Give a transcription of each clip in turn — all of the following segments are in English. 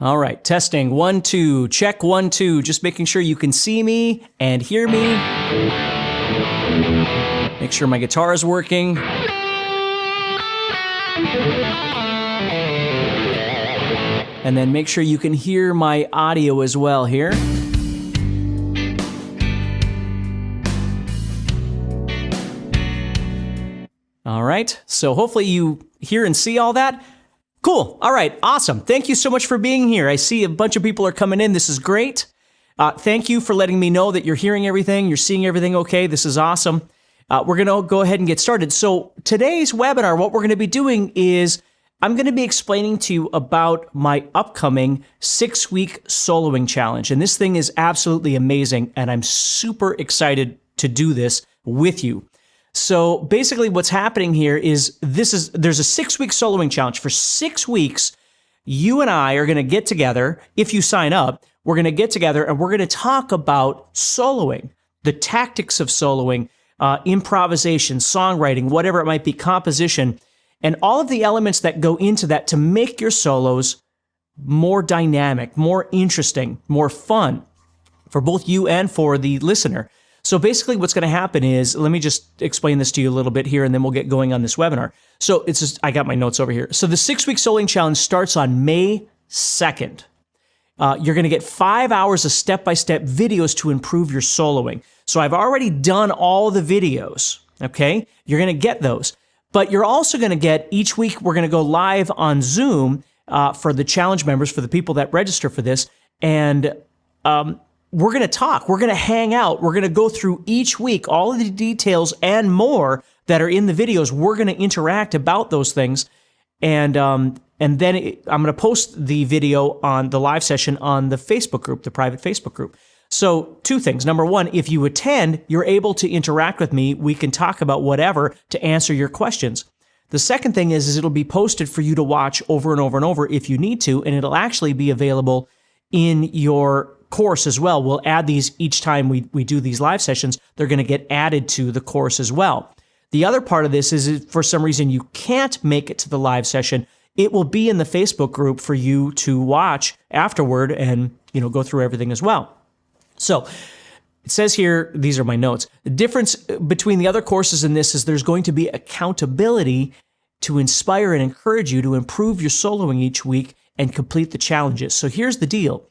All right, testing 1, 2, check 1, 2, just making sure you can see me and hear me. Make sure my guitar is working. And then make sure you can hear my audio as well here. All right, so hopefully you hear and see all that. Cool. All right. Awesome. Thank you so much for being here. I see a bunch of people are coming in. This is great. Thank you for letting me know that you're hearing everything. You're seeing everything okay. This is awesome. We're going to go ahead and get started. So today's webinar, what we're going to be doing is I'm going to be explaining to you about my upcoming 6-week soloing challenge. And this thing is absolutely amazing. And I'm super excited to do this with you. So basically what's happening here is there's a 6-week soloing challenge. For 6 weeks, you and I are going to get together. If you sign up, we're going to get together and we're going to talk about soloing, the tactics of soloing, improvisation, songwriting, whatever it might be, composition, and all of the elements that go into that to make your solos more dynamic, more interesting, more fun for both you and for the listener. So basically what's going to happen is, let me just explain this to you a little bit here and then we'll get going on this webinar. So I got my notes over here. So the 6-week soloing challenge starts on May 2nd. You're going to get 5 hours of step-by-step videos to improve your soloing. So I've already done all the videos, okay? You're going to get those. But you're also going to get, each week we're going to go live on Zoom for the challenge members, for the people that register for this, and we're going to talk, we're going to hang out, we're going to go through each week, all of the details and more that are in the videos. We're going to interact about those things. And then I'm going to post the video on the live session on the Facebook group, the private Facebook group. So 2 things. Number 1, if you attend, you're able to interact with me. We can talk about whatever to answer your questions. The second thing is it'll be posted for you to watch over and over and over if you need to, and it'll actually be available in your course as well. We'll add these each time we do these live sessions. They're going to get added to the course as well. The other part of this is if for some reason you can't make it to the live session, it will be in the Facebook group for you to watch afterward and, go through everything as well. So it says here, these are my notes. The difference between the other courses and this is there's going to be accountability to inspire and encourage you to improve your soloing each week and complete the challenges. So here's the deal.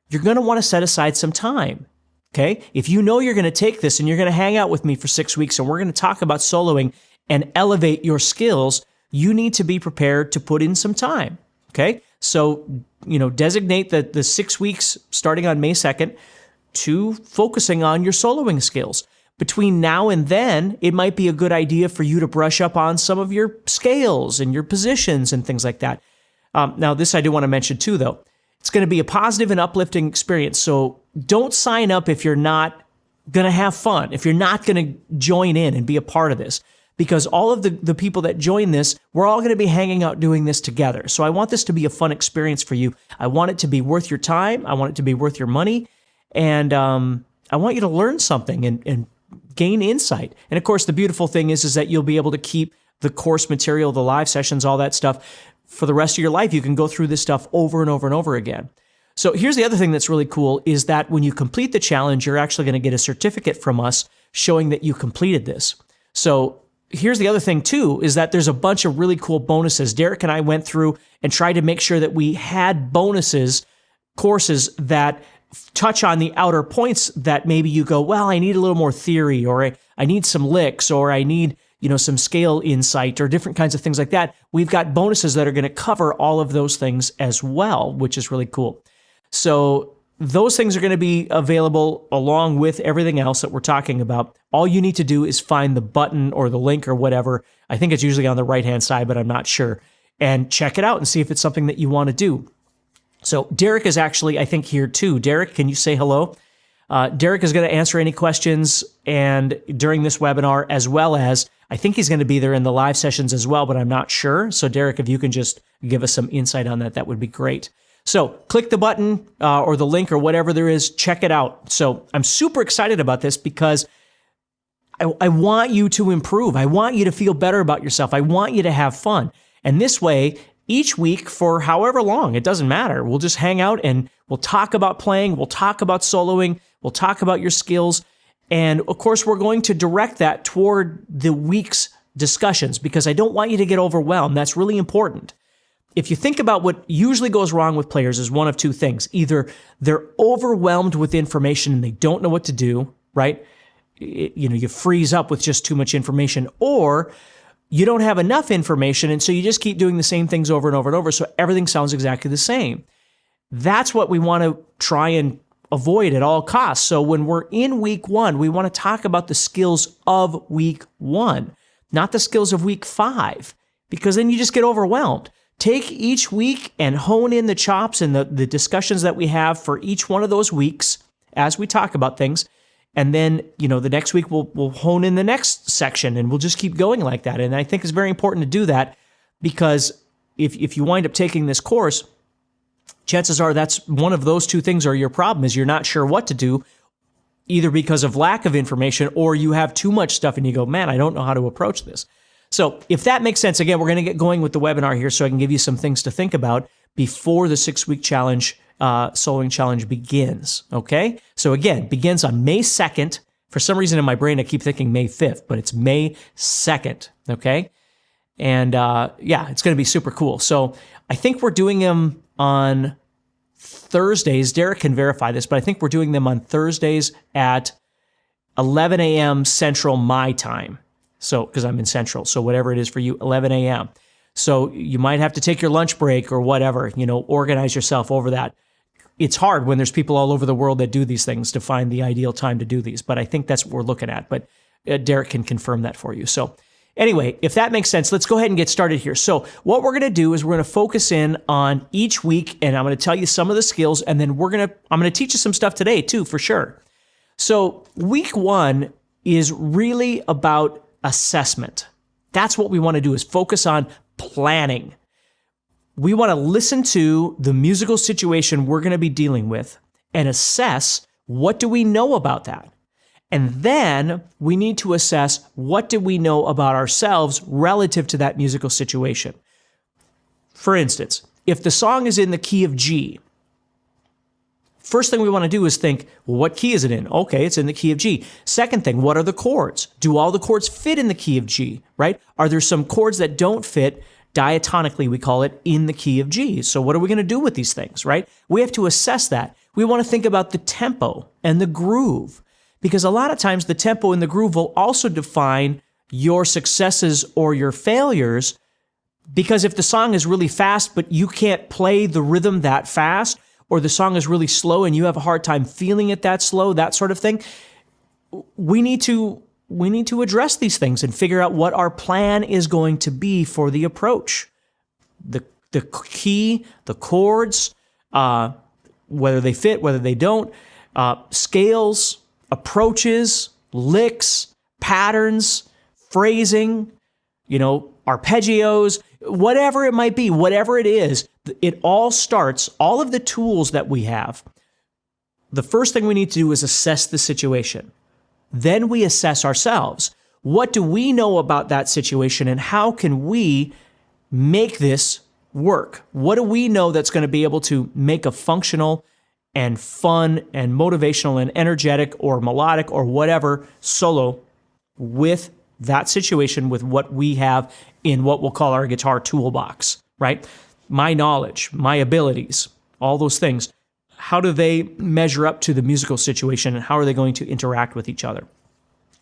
You're going to want to set aside some time, okay? If you know you're going to take this and you're going to hang out with me for 6 weeks and we're going to talk about soloing and elevate your skills, you need to be prepared to put in some time, okay? So, designate the 6 weeks starting on May 2nd to focusing on your soloing skills. Between now and then, it might be a good idea for you to brush up on some of your scales and your positions and things like that. Now, this I do want to mention too, though. It's going to be a positive and uplifting experience. So don't sign up if you're not going to have fun, if you're not going to join in and be a part of this, because all of the people that join this, we're all going to be hanging out doing this together. So I want this to be a fun experience for you. I want it to be worth your time. I want it to be worth your money. And I want you to learn something and gain insight. And of course, the beautiful thing is that you'll be able to keep the course material, the live sessions, all that stuff for the rest of your life. You can go through this stuff over and over and over again. So here's the other thing that's really cool is that when you complete the challenge, you're actually going to get a certificate from us showing that you completed this. So here's the other thing too, is that there's a bunch of really cool bonuses. Derek and I went through and tried to make sure that we had bonuses, courses that touch on the outer points that maybe you go, well, I need a little more theory, or I need some licks, or I need some scale insight or different kinds of things like that. We've got bonuses that are going to cover all of those things as well, which is really cool. So those things are going to be available along with everything else that we're talking about. All you need to do is find the button or the link or whatever. I think it's usually on the right-hand side, but I'm not sure. And check it out and see if it's something that you want to do. So Derek is actually, I think, here too. Derek, can you say hello? Derek is going to answer any questions and during this webinar, as well as I think he's going to be there in the live sessions as well, but I'm not sure. So Derek, if you can just give us some insight on that, that would be great. So click the button or the link or whatever there is, check it out. So I'm super excited about this because I want you to improve. I want you to feel better about yourself. I want you to have fun. And this way, each week for however long. It doesn't matter. We'll just hang out and we'll talk about playing. We'll talk about soloing. We'll talk about your skills. And of course, we're going to direct that toward the week's discussions because I don't want you to get overwhelmed. That's really important. If you think about what usually goes wrong with players is one of two things. Either they're overwhelmed with information and they don't know what to do, right? You freeze up with just too much information, or you don't have enough information, and so you just keep doing the same things over and over and over, so everything sounds exactly the same. That's what we want to try and avoid at all costs. So when we're in week 1, we want to talk about the skills of week 1, not the skills of week 5, because then you just get overwhelmed. Take each week and hone in the chops and the discussions that we have for each one of those weeks as we talk about things. And then, the next week we'll hone in the next section and we'll just keep going like that. And I think it's very important to do that because if you wind up taking this course, chances are that's one of those two things are your problem is you're not sure what to do, either because of lack of information or you have too much stuff and you go, man, I don't know how to approach this. So if that makes sense, again, we're going to get going with the webinar here so I can give you some things to think about before the 6-week challenge, soloing challenge begins, okay? So again, begins on May 2nd. For some reason in my brain, I keep thinking May 5th, but it's May 2nd, okay? And it's going to be super cool. So I think we're doing them on Thursdays. Derek can verify this, but I think we're doing them on Thursdays at 11 a.m. Central my time. So, because I'm in Central, so whatever it is for you, 11 a.m. So you might have to take your lunch break or whatever, organize yourself over that. It's hard when there's people all over the world that do these things to find the ideal time to do these, but I think that's what we're looking at. But Derek can confirm that for you. So anyway, if that makes sense, let's go ahead and get started here. So what we're going to do is we're going to focus in on each week, and I'm going to tell you some of the skills, and then I'm going to teach you some stuff today too, for sure. So week 1 is really about assessment. That's what we want to do is focus on planning. We want to listen to the musical situation we're going to be dealing with and assess what do we know about that. And then we need to assess what do we know about ourselves relative to that musical situation. For instance, if the song is in the key of G, first thing we want to do is think, well, what key is it in? Okay, it's in the key of G. Second thing, what are the chords? Do all the chords fit in the key of G, right? Are there some chords that don't fit diatonically, we call it, in the key of G? So what are we going to do with these things, right? We have to assess that. We want to think about the tempo and the groove, because a lot of times the tempo and the groove will also define your successes or your failures, because if the song is really fast, but you can't play the rhythm that fast, or the song is really slow and you have a hard time feeling it that slow, that sort of thing, we need to address these things and figure out what our plan is going to be for the approach. The key, the chords, whether they fit, whether they don't, scales, approaches, licks, patterns, phrasing, arpeggios, whatever it might be, whatever it is, it all starts, all of the tools that we have. The first thing we need to do is assess the situation. Then we assess ourselves. What do we know about that situation and how can we make this work? What do we know that's going to be able to make a functional and fun and motivational and energetic or melodic or whatever solo with that situation, with what we have in what we'll call our guitar toolbox, right? My knowledge, my abilities, all those things. How do they measure up to the musical situation and how are they going to interact with each other?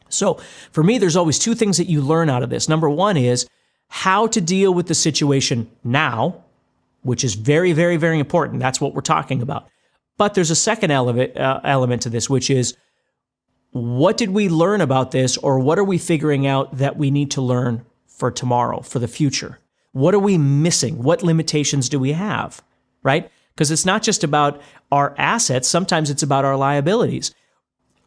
So for me, there's always two things that you learn out of this. Number one is how to deal with the situation now, which is very, very, very important. That's what we're talking about. But there's a second element to this, which is what did we learn about this, or what are we figuring out that we need to learn for tomorrow, for the future? What are we missing? What limitations do we have, right? Because it's not just about our assets. Sometimes it's about our liabilities.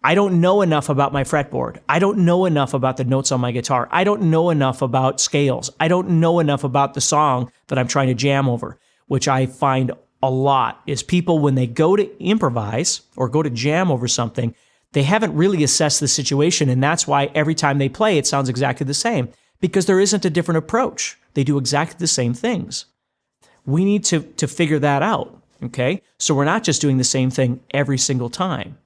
I don't know enough about my fretboard. I don't know enough about the notes on my guitar. I don't know enough about scales. I don't know enough about the song that I'm trying to jam over, which I find a lot is people, when they go to improvise or go to jam over something, they haven't really assessed the situation. And that's why every time they play, it sounds exactly the same, because there isn't a different approach. They do exactly the same things. We need to figure that out, okay? So we're not just doing the same thing every single time.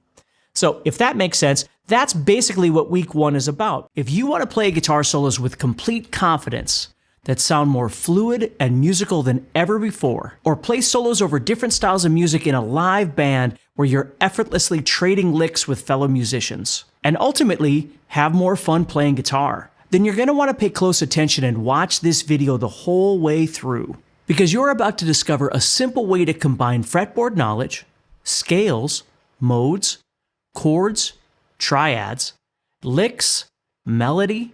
So if that makes sense, that's basically what week 1 is about. If you want to play guitar solos with complete confidence that sound more fluid and musical than ever before, or play solos over different styles of music in a live band where you're effortlessly trading licks with fellow musicians, and ultimately have more fun playing guitar, then you're going to want to pay close attention and watch this video the whole way through, because you're about to discover a simple way to combine fretboard knowledge, scales, modes, chords, triads, licks, melody,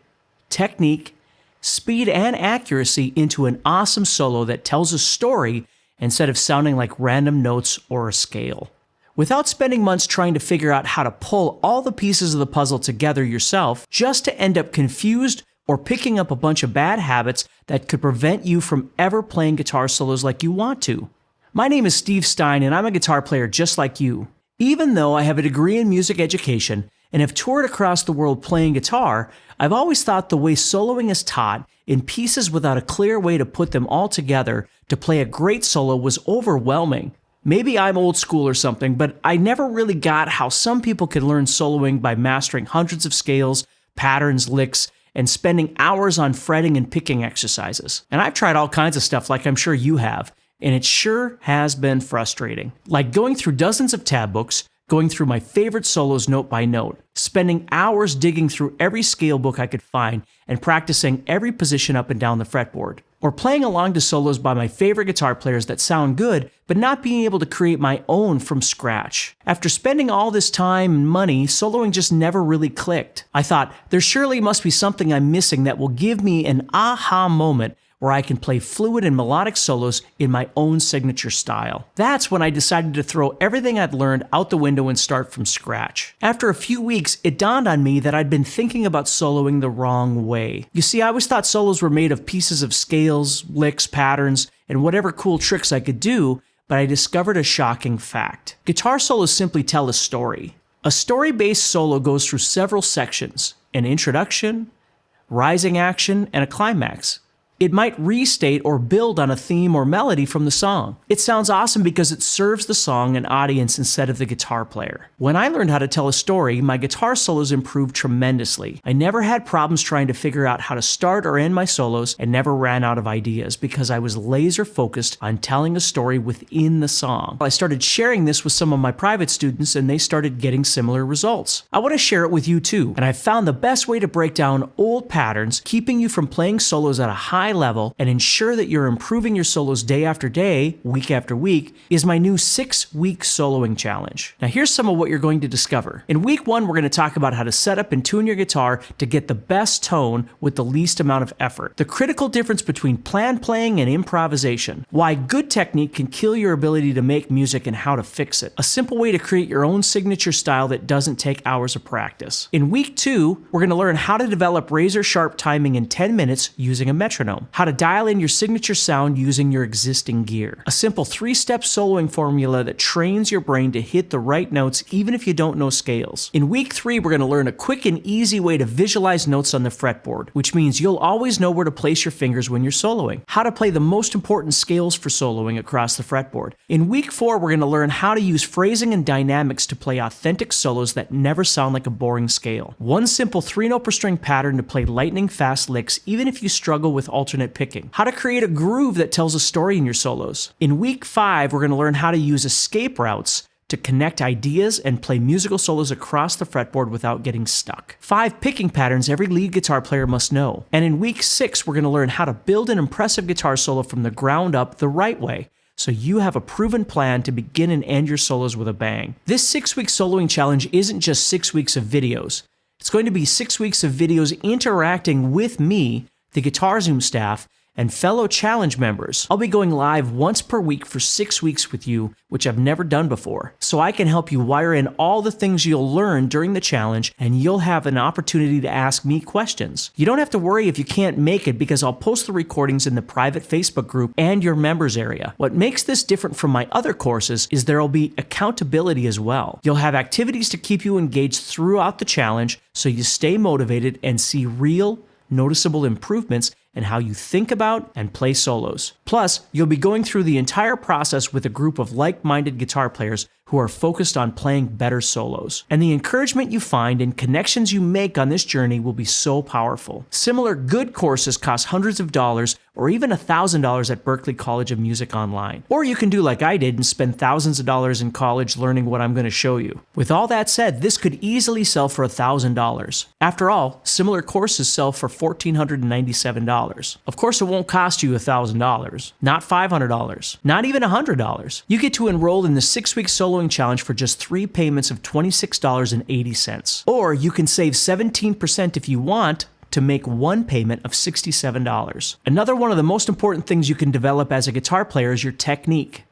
technique, speed, and accuracy into an awesome solo that tells a story instead of sounding like random notes or a scale. Without spending months trying to figure out how to pull all the pieces of the puzzle together yourself, just to end up confused or picking up a bunch of bad habits that could prevent you from ever playing guitar solos like you want to. My name is Steve Stine, and I'm a guitar player just like you. Even though I have a degree in music education and have toured across the world playing guitar, I've always thought the way soloing is taught, in pieces without a clear way to put them all together to play a great solo, was overwhelming. Maybe I'm old school or something, but I never really got how some people can learn soloing by mastering hundreds of scales, patterns, licks, and spending hours on fretting and picking exercises. And I've tried all kinds of stuff like I'm sure you have, and it sure has been frustrating. Like going through dozens of tab books, going through my favorite solos note by note, spending hours digging through every scale book I could find, and practicing every position up and down the fretboard. Or playing along to solos by my favorite guitar players that sound good, but not being able to create my own from scratch. After spending all this time and money, soloing just never really clicked. I thought, there surely must be something I'm missing that will give me an aha moment where I can play fluid and melodic solos in my own signature style. That's when I decided to throw everything I'd learned out the window and start from scratch. After a few weeks, it dawned on me that I'd been thinking about soloing the wrong way. You see, I always thought solos were made of pieces of scales, licks, patterns, and whatever cool tricks I could do, but I discovered a shocking fact. Guitar solos simply tell a story. A story-based solo goes through several sections: an introduction, rising action, and a climax. It might restate or build on a theme or melody from the song. It sounds awesome because it serves the song and audience instead of the guitar player. When I learned how to tell a story, my guitar solos improved tremendously. I never had problems trying to figure out how to start or end my solos, and never ran out of ideas because I was laser focused on telling a story within the song. I started sharing this with some of my private students, and they started getting similar results. I want to share it with you too, and I've found the best way to break down old patterns, keeping you from playing solos at a high level and ensure that you're improving your solos day after day, week after week, is my new 6-week soloing challenge. Now here's some of what you're going to discover. In week 1, we're going to talk about how to set up and tune your guitar to get the best tone with the least amount of effort. The critical difference between planned playing and improvisation. Why good technique can kill your ability to make music and how to fix it. A simple way to create your own signature style that doesn't take hours of practice. In week 2, we're going to learn how to develop razor sharp timing in 10 minutes using a metronome. How to dial in your signature sound using your existing gear. A simple 3-step soloing formula that trains your brain to hit the right notes even if you don't know scales. In week 3, we're going to learn a quick and easy way to visualize notes on the fretboard, which means you'll always know where to place your fingers when you're soloing. How to play the most important scales for soloing across the fretboard. In week 4, we're going to learn how to use phrasing and dynamics to play authentic solos that never sound like a boring scale. One simple 3-note per string pattern to play lightning fast licks even if you struggle with alternate picking. How to create a groove that tells a story in your solos. In week 5, we're going to learn how to use escape routes to connect ideas and play musical solos across the fretboard without getting stuck. 5 picking patterns every lead guitar player must know. And in week 6, we're going to learn how to build an impressive guitar solo from the ground up the right way, so you have a proven plan to begin and end your solos with a bang. This 6-week soloing challenge isn't just 6 weeks of videos. It's going to be 6 weeks of videos interacting with me, the GuitarZoom staff, and fellow challenge members. I'll be going live once per week for 6 weeks with you, which I've never done before, so I can help you wire in all the things you'll learn during the challenge, and you'll have an opportunity to ask me questions. You don't have to worry if you can't make it because I'll post the recordings in the private Facebook group and your members area. What makes this different from my other courses is there'll be accountability as well. You'll have activities to keep you engaged throughout the challenge so you stay motivated and see real, noticeable improvements and how you think about and play solos. Plus, you'll be going through the entire process with a group of like-minded guitar players who are focused on playing better solos. And the encouragement you find and connections you make on this journey will be so powerful. Similar good courses cost hundreds of dollars or even $1,000 at Berklee College of Music online. Or you can do like I did and spend thousands of dollars in college learning what I'm going to show you. With all that said, this could easily sell for $1,000. After all, similar courses sell for $1,497. Of course, it won't cost you $1,000, not $500, not even $100. You get to enroll in the 6-week soloing challenge for just 3 payments of $26.80. Or you can save 17% if you want to make 1 payment of $67. Another one of the most important things you can develop as a guitar player is your technique.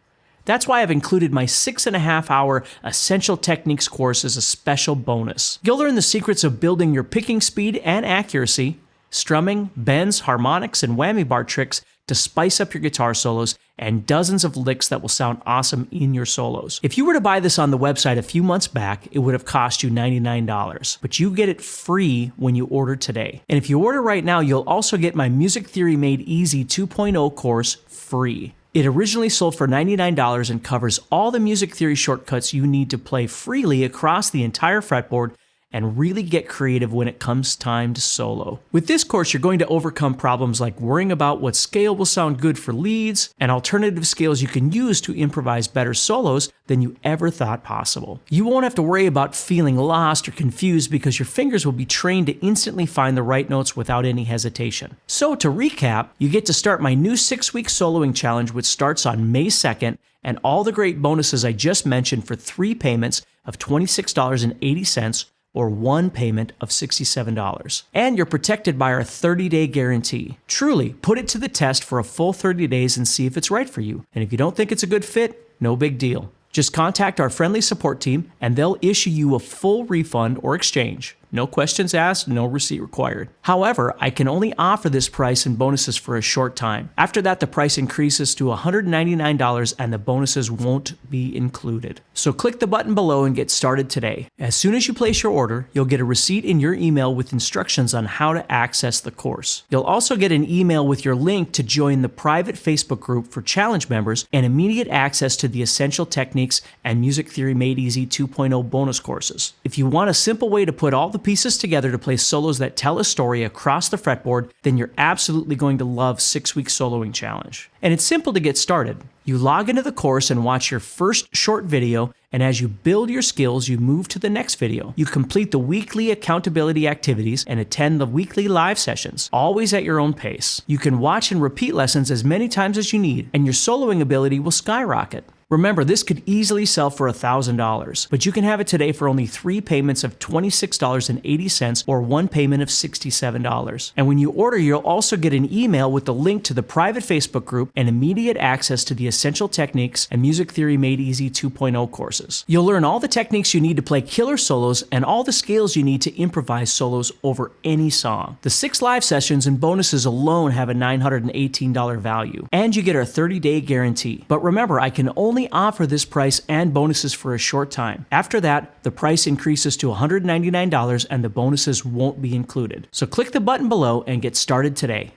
That's why I've included my 6.5-hour Essential Techniques course as a special bonus. You'll learn the secrets of building your picking speed and accuracy, strumming, bends, harmonics, and whammy bar tricks to spice up your guitar solos, and dozens of licks that will sound awesome in your solos. If you were to buy this on the website a few months back, it would have cost you $99, but you get it free when you order today. And if you order right now, you'll also get my Music Theory Made Easy 2.0 course free. It originally sold for $99 and covers all the music theory shortcuts you need to play freely across the entire fretboard and really get creative when it comes time to solo. With this course, you're going to overcome problems like worrying about what scale will sound good for leads and alternative scales you can use to improvise better solos than you ever thought possible. You won't have to worry about feeling lost or confused because your fingers will be trained to instantly find the right notes without any hesitation. So to recap, you get to start my new 6-week soloing challenge, which starts on May 2nd, and all the great bonuses I just mentioned for 3 payments of $26.80 or 1 payment of $67. And you're protected by our 30-day guarantee. Truly, put it to the test for a full 30 days and see if it's right for you. And if you don't think it's a good fit, no big deal. Just contact our friendly support team and they'll issue you a full refund or exchange. No questions asked, no receipt required. However, I can only offer this price and bonuses for a short time. After that, the price increases to $199 and the bonuses won't be included. So click the button below and get started today. As soon as you place your order, you'll get a receipt in your email with instructions on how to access the course. You'll also get an email with your link to join the private Facebook group for challenge members and immediate access to the Essential Techniques and Music Theory Made Easy 2.0 bonus courses. If you want a simple way to put all the pieces together to play solos that tell a story across the fretboard, then you're absolutely going to love 6-week soloing challenge. And it's simple to get started. You log into the course and watch your first short video, and as you build your skills, you move to the next video. You complete the weekly accountability activities and attend the weekly live sessions, always at your own pace. You can watch and repeat lessons as many times as you need, and your soloing ability will skyrocket. Remember, this could easily sell for $1,000, but you can have it today for only 3 payments of $26.80 or 1 payment of $67. And when you order, you'll also get an email with the link to the private Facebook group and immediate access to the Essential Techniques and Music Theory Made Easy 2.0 courses. You'll learn all the techniques you need to play killer solos and all the scales you need to improvise solos over any song. The 6 live sessions and bonuses alone have a $918 value, and you get our 30-day guarantee. But remember, I can only offer this price and bonuses for a short time. After that, the price increases to $199 and the bonuses won't be included. So click the button below and get started today.